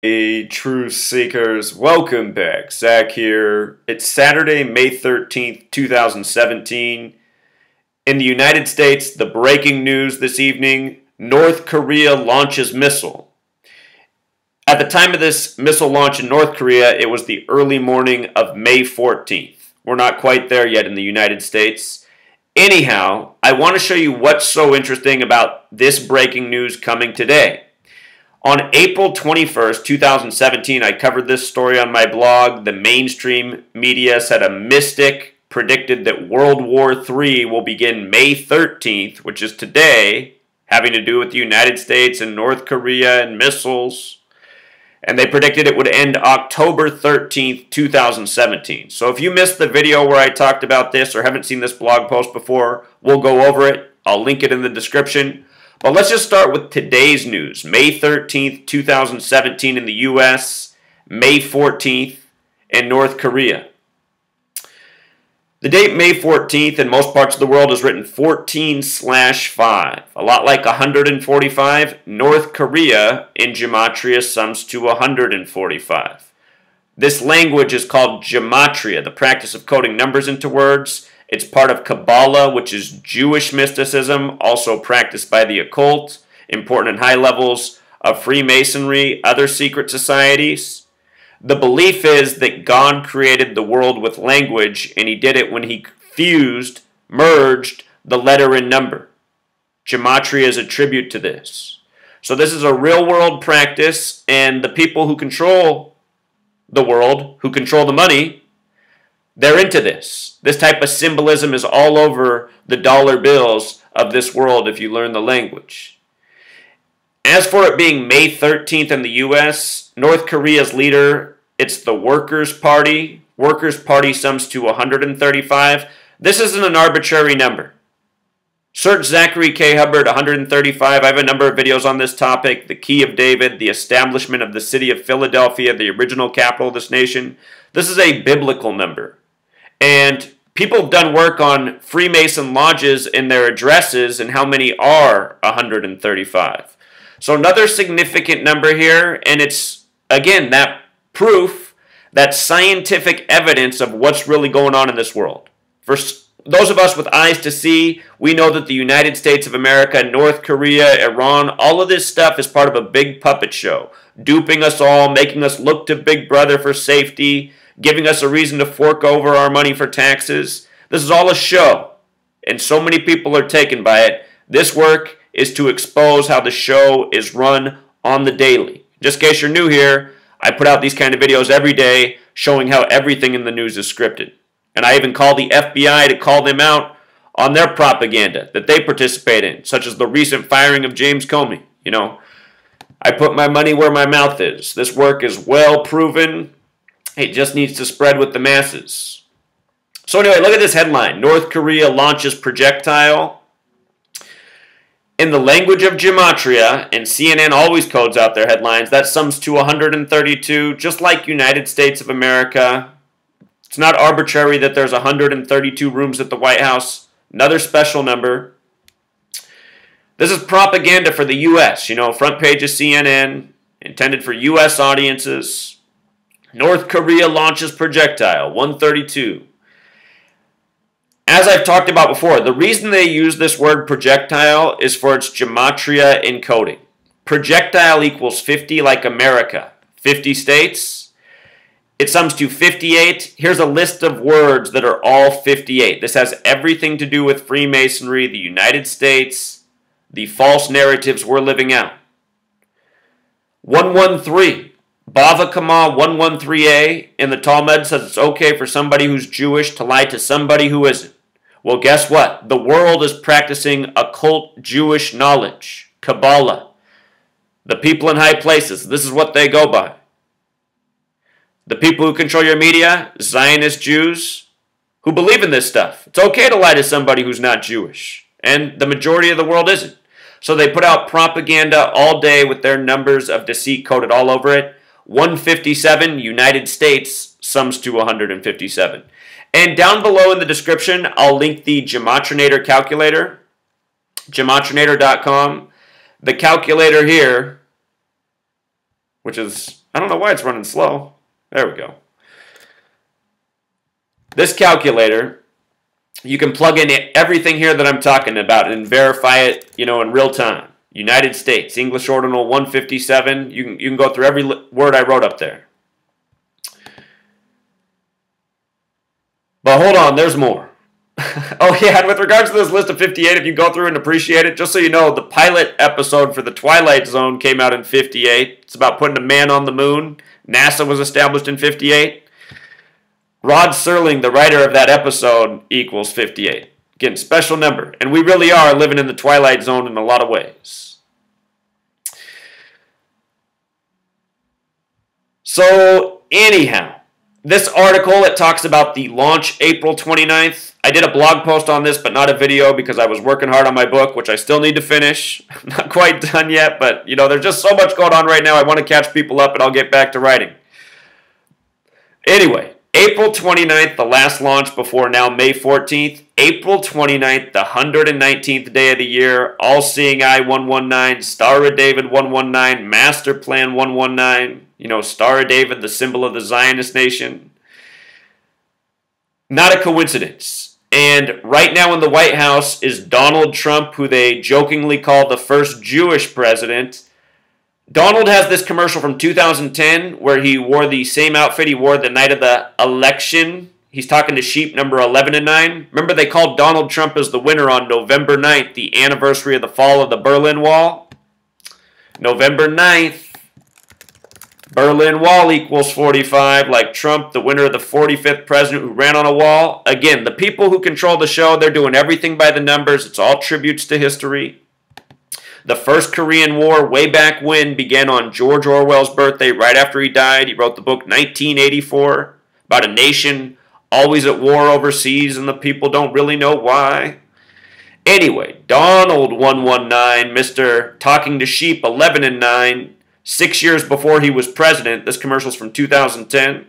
Hey, truth seekers, welcome back. Zach here. It's Saturday, May 13th, 2017. In the United States, the breaking news this evening, North Korea launches missile. At the time of this missile launch in North Korea, it was the early morning of May 14th. We're not quite there yet in the United States. Anyhow, I want to show you what's so interesting about this breaking news coming today. On April 21st, 2017, I covered this story on my blog. The mainstream media said a mystic predicted that World War III will begin May 13th, which is today, having to do with the United States and North Korea and missiles. And they predicted it would end October 13th, 2017. So if you missed the video where I talked about this or haven't seen this blog post before, we'll go over it. I'll link it in the description. But let's just start with today's news. May 13th, 2017 in the U.S., May 14th in North Korea. The date May 14th in most parts of the world is written 14/5. A lot like 145, North Korea in gematria sums to 145. This language is called gematria, the practice of coding numbers into words. It's part of Kabbalah, which is Jewish mysticism, also practiced by the occult, important in high levels of Freemasonry, other secret societies. The belief is that God created the world with language, and he did it when he merged the letter and number. Gematria is a tribute to this. So this is a real-world practice, and the people who control the world, who control the money, they're into this. This type of symbolism is all over the dollar bills of this world if you learn the language. As for it being May 13th in the U.S., North Korea's leader, it's the Workers' Party. Workers' Party sums to 135. This isn't an arbitrary number. Search Zachary K. Hubbard 135. I have a number of videos on this topic. The Key of David, the establishment of the city of Philadelphia, the original capital of this nation. This is a biblical number. And people have done work on Freemason lodges and their addresses and how many are 135. So another significant number here, and it's, again, that proof, that scientific evidence of what's really going on in this world. For those of us with eyes to see, we know that the United States of America, North Korea, Iran, all of this stuff is part of a big puppet show, duping us all, making us look to Big Brother for safety, giving us a reason to fork over our money for taxes. This is all a show, and so many people are taken by it. This work is to expose how the show is run on the daily. Just in case you're new here, I put out these kind of videos every day showing how everything in the news is scripted. And I even call the FBI to call them out on their propaganda that they participate in, such as the recent firing of James Comey. You know, I put my money where my mouth is. This work is well proven. It just needs to spread with the masses. So anyway, look at this headline. North Korea launches projectile. In the language of gematria, and CNN always codes out their headlines, that sums to 132, just like United States of America. It's not arbitrary that there's 132 rooms at the White House. Another special number. This is propaganda for the U.S. You know, front page of CNN, intended for U.S. audiences. North Korea launches projectile, 132. As I've talked about before, the reason they use this word projectile is for its gematria encoding. Projectile equals 50 like America. 50 states. It sums to 58. Here's a list of words that are all 58. This has everything to do with Freemasonry, the United States, the false narratives we're living out. 113. Bava Kama 113a in the Talmud says it's okay for somebody who's Jewish to lie to somebody who isn't. Well, guess what? The world is practicing occult Jewish knowledge, Kabbalah. The people in high places, this is what they go by. The people who control your media, Zionist Jews, who believe in this stuff. It's okay to lie to somebody who's not Jewish, and the majority of the world isn't. So they put out propaganda all day with their numbers of deceit coded all over it. 157, United States, sums to 157. And down below in the description, I'll link the Gematrinator calculator, gematrinator.com. The calculator here which is, I don't know why it's running slow. There we go. This calculator, you can plug in everything here that I'm talking about and verify it, in real time. United States, English Ordinal 157. You can go through every word I wrote up there. But hold on, there's more. Oh yeah, and with regards to this list of 58, if you go through and appreciate it, just so you know, the pilot episode for the Twilight Zone came out in 58. It's about putting a man on the moon. NASA was established in 58. Rod Serling, the writer of that episode, equals 58. Again, special number. And we really are living in the Twilight Zone in a lot of ways. So, anyhow, this article, it talks about the launch April 29th. I did a blog post on this, but not a video because I was working hard on my book, which I still need to finish. I'm not quite done yet, but, there's just so much going on right now. I want to catch people up, and I'll get back to writing. Anyway, April 29th, the last launch before now May 14th. April 29th, the 119th day of the year. All-Seeing Eye 119, Star of David 119, Master Plan 119. Star of David, the symbol of the Zionist nation. Not a coincidence. And right now in the White House is Donald Trump, who they jokingly call the first Jewish president. Donald has this commercial from 2010 where he wore the same outfit he wore the night of the election. He's talking to sheep number 11 and 9. Remember, they called Donald Trump as the winner on November 9th, the anniversary of the fall of the Berlin Wall. November 9th. Berlin Wall equals 45, like Trump, the winner of the 45th president who ran on a wall. Again, the people who control the show, they're doing everything by the numbers. It's all tributes to history. The first Korean War, way back when, began on George Orwell's birthday, right after he died. He wrote the book 1984, about a nation always at war overseas, and the people don't really know why. Anyway, Donald 119, Mr. Talking to Sheep 11 and 9, 6 years before he was president. This commercial's from 2010.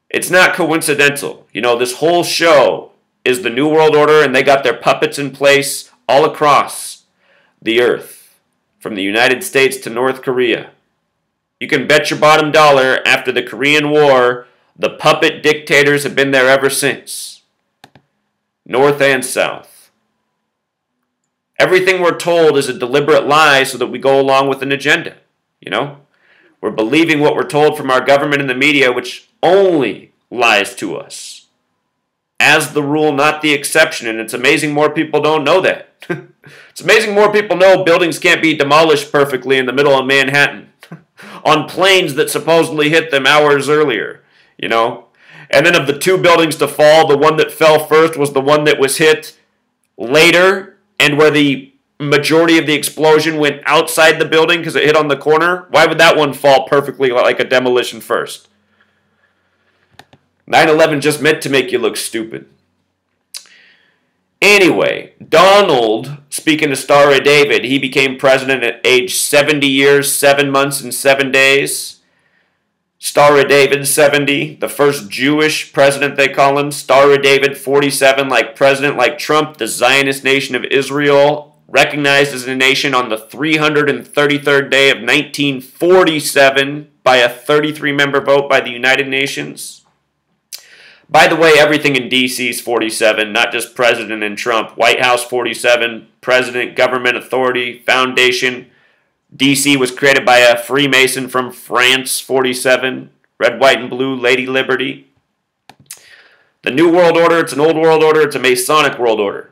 It's not coincidental. This whole show is the New World Order, and they got their puppets in place all across the earth, from the United States to North Korea. You can bet your bottom dollar after the Korean War, the puppet dictators have been there ever since. North and South. Everything we're told is a deliberate lie so that we go along with an agenda. We're believing what we're told from our government and the media, which only lies to us. As the rule, not the exception, and it's amazing more people don't know that. It's amazing more people know buildings can't be demolished perfectly in the middle of Manhattan on planes that supposedly hit them hours earlier, And then of the two buildings to fall, the one that fell first was the one that was hit later, and where the majority of the explosion went outside the building because it hit on the corner. Why would that one fall perfectly like a demolition first? 9/11 just meant to make you look stupid. Anyway, Donald, speaking of Star of David, he became president at age 70 years, 7 months, and 7 days. Star of David, 70, the first Jewish president, they call him. Star of David, 47, like president, like Trump, the Zionist nation of Israel, recognized as a nation on the 333rd day of 1947 by a 33-member vote by the United Nations. By the way, everything in D.C. is 47, not just president and Trump. White House, 47, president, government authority, foundation. D.C. was created by a Freemason from France, 47. Red, white, and blue, Lady Liberty. The New World Order, it's an old world order, it's a Masonic world order.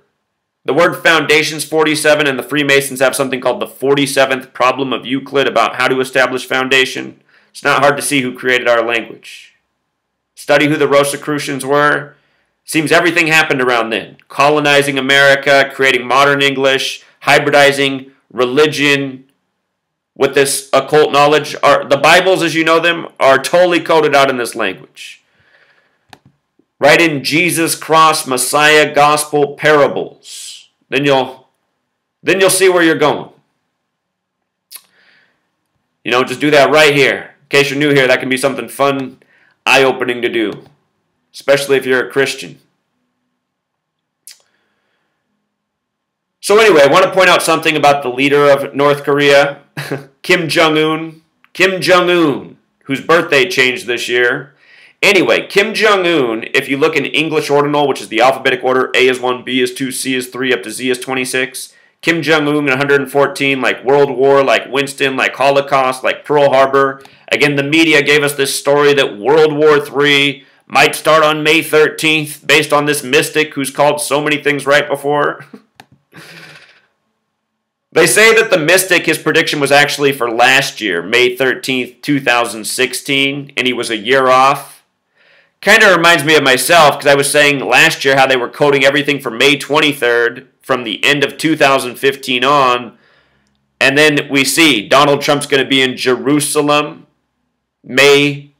The word foundation's 47, and the Freemasons have something called the 47th problem of Euclid about how to establish foundation. It's not hard to see who created our language. Study who the Rosicrucians were. Seems everything happened around then. Colonizing America, creating modern English, hybridizing religion with this occult knowledge. The Bibles, as you know them, are totally coded out in this language. Write in Jesus, cross, Messiah, gospel, parables. Then you'll see where you're going. Just do that right here. In case you're new here, that can be something fun, eye-opening to do, especially if you're a Christian. So anyway, I want to point out something about the leader of North Korea, Kim Jong-un, Kim Jong-un, whose birthday changed this year. Anyway, Kim Jong-un, if you look in English ordinal, which is the alphabetic order, A is 1, B is 2, C is 3, up to Z is 26. Kim Jong-un 114, like World War, like Winston, like Holocaust, like Pearl Harbor. Again, the media gave us this story that World War III might start on May 13th based on this mystic who's called so many things right before. They say that the mystic, his prediction was actually for last year, May 13th, 2016, and he was a year off. Kind of reminds me of myself, because I was saying last year how they were coding everything for May 23rd from the end of 2015 on, and then we see Donald Trump's going to be in Jerusalem May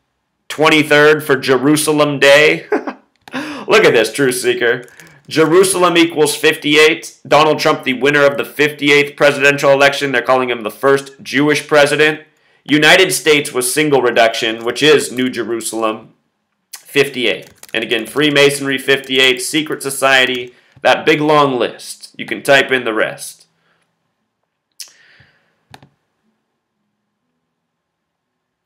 23rd for Jerusalem Day. Look at this, Truth Seeker. Jerusalem equals 58. Donald Trump, the winner of the 58th presidential election. They're calling him the first Jewish president. United States was single reduction, which is New Jerusalem, 58. And again, Freemasonry, 58. Secret Society, that big long list. You can type in the rest.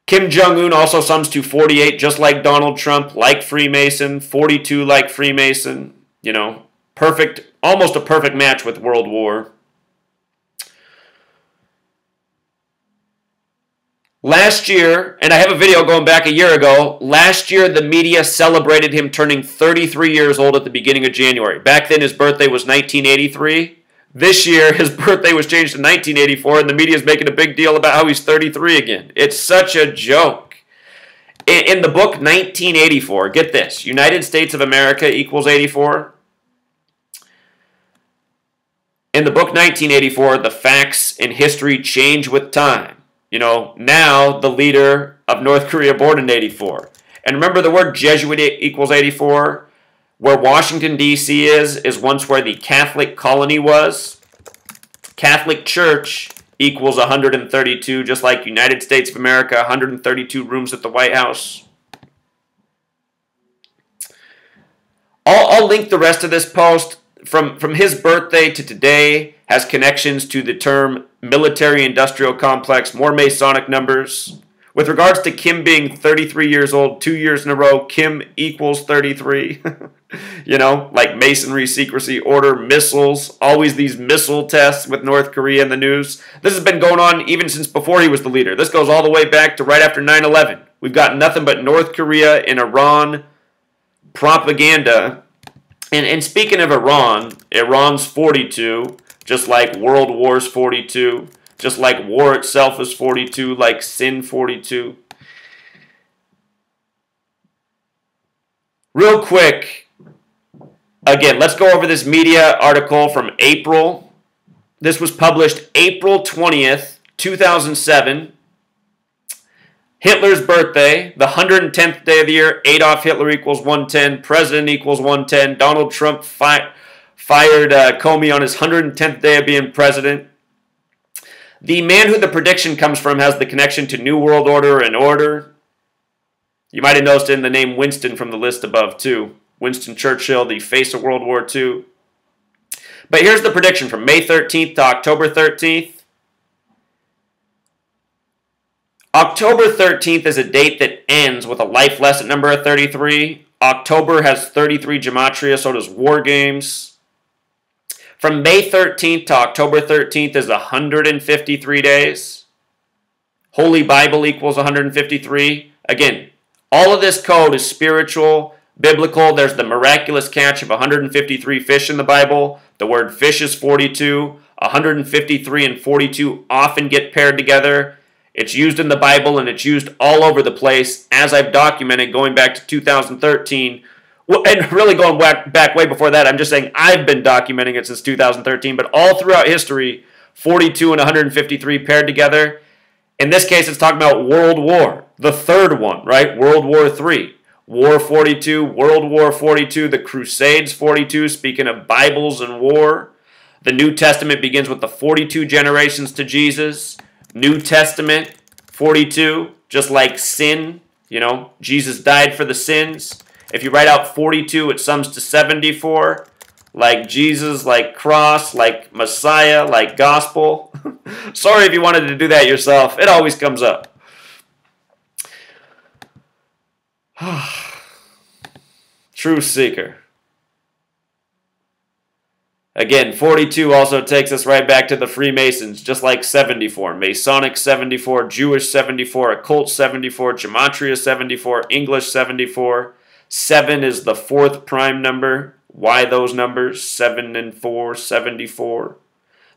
Kim Jong-un also sums to 48, just like Donald Trump, like Freemason. 42 like Freemason. You know, perfect, almost a perfect match with World War. Last year, and I have a video going back a year ago, last year the media celebrated him turning 33 years old at the beginning of January. Back then his birthday was 1983. This year his birthday was changed to 1984, and the media is making a big deal about how he's 33 again. It's such a joke. In the book 1984, get this, United States of America equals 84. In the book 1984, the facts in history change with time. You know, now the leader of North Korea born in 84. And remember the word Jesuit equals 84? Where Washington, D.C. is once where the Catholic colony was. Catholic Church equals 132, just like United States of America, 132 rooms at the White House. I'll link the rest of this post. From his birthday to today has connections to the term military-industrial complex, more Masonic numbers. With regards to Kim being 33 years old, 2 years in a row, Kim equals 33. You know, like Masonry, secrecy, order, missiles, always these missile tests with North Korea in the news. This has been going on even since before he was the leader. This goes all the way back to right after 9/11. We've got nothing but North Korea and Iran propaganda. And speaking of Iran, Iran's 42, just like World War's 42, just like war itself is 42, like sin 42. Real quick, again, let's go over this media article from April. This was published April 20th, 2007. Hitler's birthday, the 110th day of the year, Adolf Hitler equals 110, President equals 110, Donald Trump fired Comey on his 110th day of being president. The man who the prediction comes from has the connection to New World Order and order. You might have noticed in the name Winston from the list above too. Winston Churchill, the face of World War II. But here's the prediction from May 13th to October 13th. October 13th is a date that ends with a life lesson number of 33. October has 33 gematria, so does War Games. From May 13th to October 13th is 153 days. Holy Bible equals 153. Again, all of this code is spiritual, biblical. There's the miraculous catch of 153 fish in the Bible. The word fish is 42. 153 and 42 often get paired together. It's used in the Bible, and it's used all over the place, as I've documented going back to 2013. Well, and really going back way before that. I'm just saying I've been documenting it since 2013, but all throughout history, 42 and 153 paired together. In this case, it's talking about World War, the third one, right? World War III. War 42, World War 42, the Crusades 42, speaking of Bibles and war. The New Testament begins with the 42 generations to Jesus. New Testament, 42, just like sin, you know, Jesus died for the sins. If you write out 42, it sums to 74, like Jesus, like cross, like Messiah, like gospel. Sorry if you wanted to do that yourself. It always comes up. Truth Seeker. Again, 42 also takes us right back to the Freemasons, just like 74. Masonic 74, Jewish 74, Occult 74, Gematria 74, English 74. 7 is the 4th prime number. Why those numbers? 7 and 4, 74.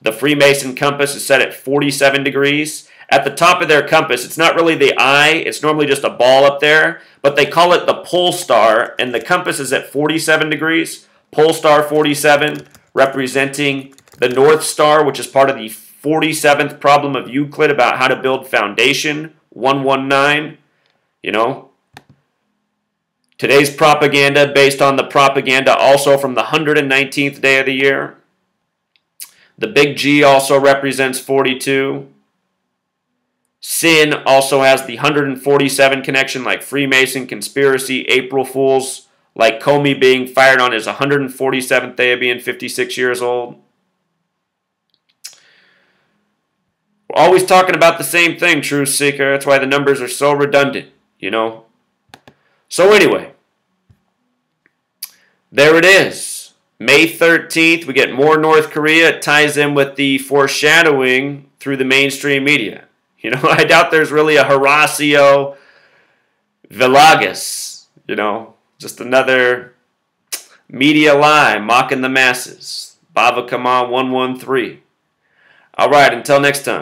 The Freemason compass is set at 47 degrees. At the top of their compass, it's not really the eye, it's normally just a ball up there, but they call it the pole star, and the compass is at 47 degrees. Pole star 47, representing the North Star, which is part of the 47th problem of Euclid about how to build foundation, 119, you know. Today's propaganda based on the propaganda also from the 119th day of the year. The big G also represents 42. Sin also has the 147 connection, like Freemason, conspiracy, April Fools, like Comey being fired on his 147th day of being 56 years old. We're always talking about the same thing, Truth Seeker. That's why the numbers are so redundant, you know. So anyway, there it is. May 13th, we get more North Korea. It ties in with the foreshadowing through the mainstream media. You know, I doubt there's really a Horacio Villegas, you know, just another media lie mocking the masses. Baba Kamal 113. All right, until next time.